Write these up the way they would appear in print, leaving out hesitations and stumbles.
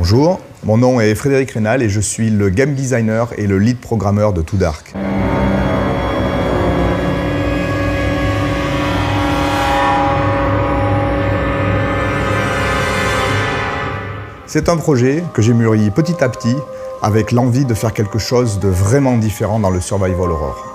Bonjour, mon nom est Frédéric Rénal et je suis le game designer et le lead programmeur de Too Dark. C'est un projet que j'ai mûri petit à petit avec l'envie de faire quelque chose de vraiment différent dans le survival horror.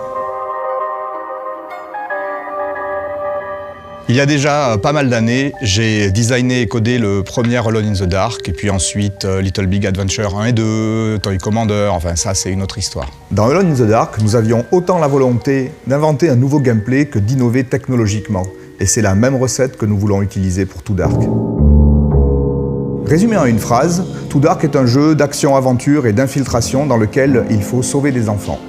Il y a déjà pas mal d'années, j'ai designé et codé le premier Alone in the Dark, et puis ensuite Little Big Adventure 1 et 2, Toy Commander, enfin ça c'est une autre histoire. Dans Alone in the Dark, nous avions autant la volonté d'inventer un nouveau gameplay que d'innover technologiquement. Et c'est la même recette que nous voulons utiliser pour Too Dark. Résumé en une phrase, Too Dark est un jeu d'action-aventure et d'infiltration dans lequel il faut sauver des enfants.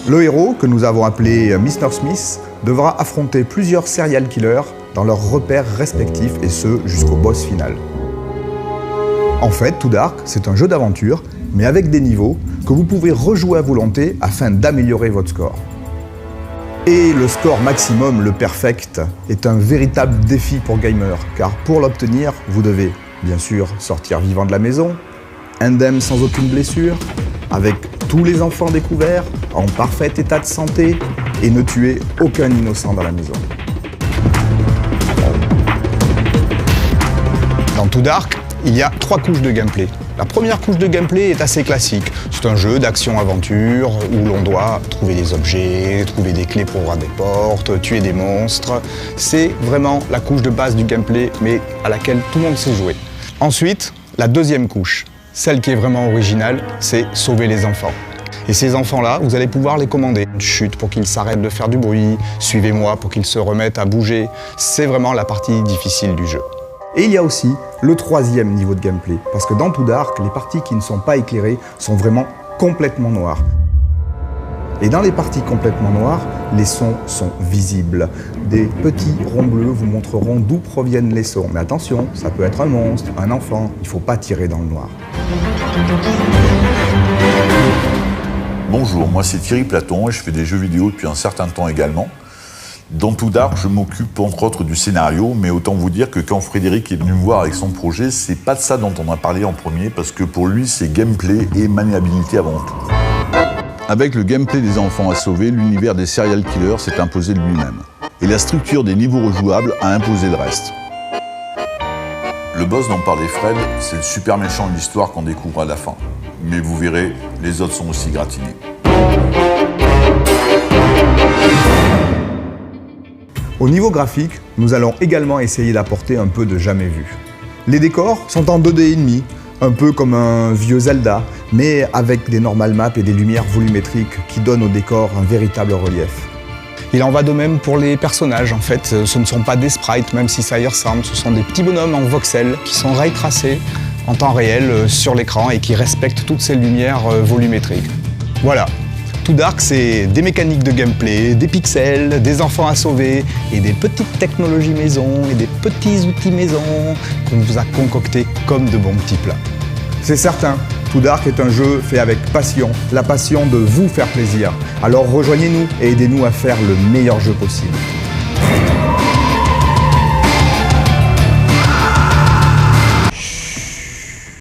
Le héros, que nous avons appelé Mr. Smith, devra affronter plusieurs serial killers dans leurs repères respectifs, et ce, jusqu'au boss final. En fait, Too Dark, c'est un jeu d'aventure, mais avec des niveaux que vous pouvez rejouer à volonté afin d'améliorer votre score. Et le score maximum, le perfect, est un véritable défi pour gamers, car pour l'obtenir, vous devez, bien sûr, sortir vivant de la maison, indemne sans aucune blessure, avec tous les enfants découverts, en parfait état de santé, et ne tuer aucun innocent dans la maison. Dans Too Dark, il y a 3 couches de gameplay. La première couche de gameplay est assez classique. C'est un jeu d'action-aventure où l'on doit trouver des objets, trouver des clés pour ouvrir des portes, tuer des monstres. C'est vraiment la couche de base du gameplay, mais à laquelle tout le monde sait jouer. Ensuite, la deuxième couche, celle qui est vraiment originale, c'est sauver les enfants. Et ces enfants-là, vous allez pouvoir les commander. Chut pour qu'ils s'arrêtent de faire du bruit, suivez-moi pour qu'ils se remettent à bouger. C'est vraiment la partie difficile du jeu. Et il y a aussi le 3e niveau de gameplay, parce que dans Too Dark, les parties qui ne sont pas éclairées sont vraiment complètement noires. Et dans les parties complètement noires, les sons sont visibles. Des petits ronds bleus vous montreront d'où proviennent les sons. Mais attention, ça peut être un monstre, un enfant, il ne faut pas tirer dans le noir. Bonjour, moi c'est Thierry Platon et je fais des jeux vidéo depuis un certain temps également. Dans Too Dark, je m'occupe entre autres du scénario, mais autant vous dire que quand Frédéric est venu me voir avec son projet, c'est pas de ça dont on a parlé en premier, parce que pour lui, c'est gameplay et maniabilité avant tout. Avec le gameplay des enfants à sauver, l'univers des serial killers s'est imposé de lui-même. Et la structure des niveaux rejouables a imposé le reste. Le boss dont parlait Fred, c'est le super méchant de l'histoire qu'on découvre à la fin. Mais vous verrez, les autres sont aussi gratinés. Au niveau graphique, nous allons également essayer d'apporter un peu de jamais vu. Les décors sont en 2D+, un peu comme un vieux Zelda, mais avec des normal maps et des lumières volumétriques qui donnent au décor un véritable relief. Il en va de même pour les personnages, en fait. Ce ne sont pas des sprites, même si ça y ressemble. Ce sont des petits bonhommes en voxel qui sont ray tracés en temps réel sur l'écran et qui respectent toutes ces lumières volumétriques. Voilà. Too Dark, c'est des mécaniques de gameplay, des pixels, des enfants à sauver et des petites technologies maison et des petits outils maison qu'on vous a concoctés comme de bons petits plats. C'est certain, Too Dark est un jeu fait avec passion, la passion de vous faire plaisir. Alors rejoignez-nous et aidez-nous à faire le meilleur jeu possible.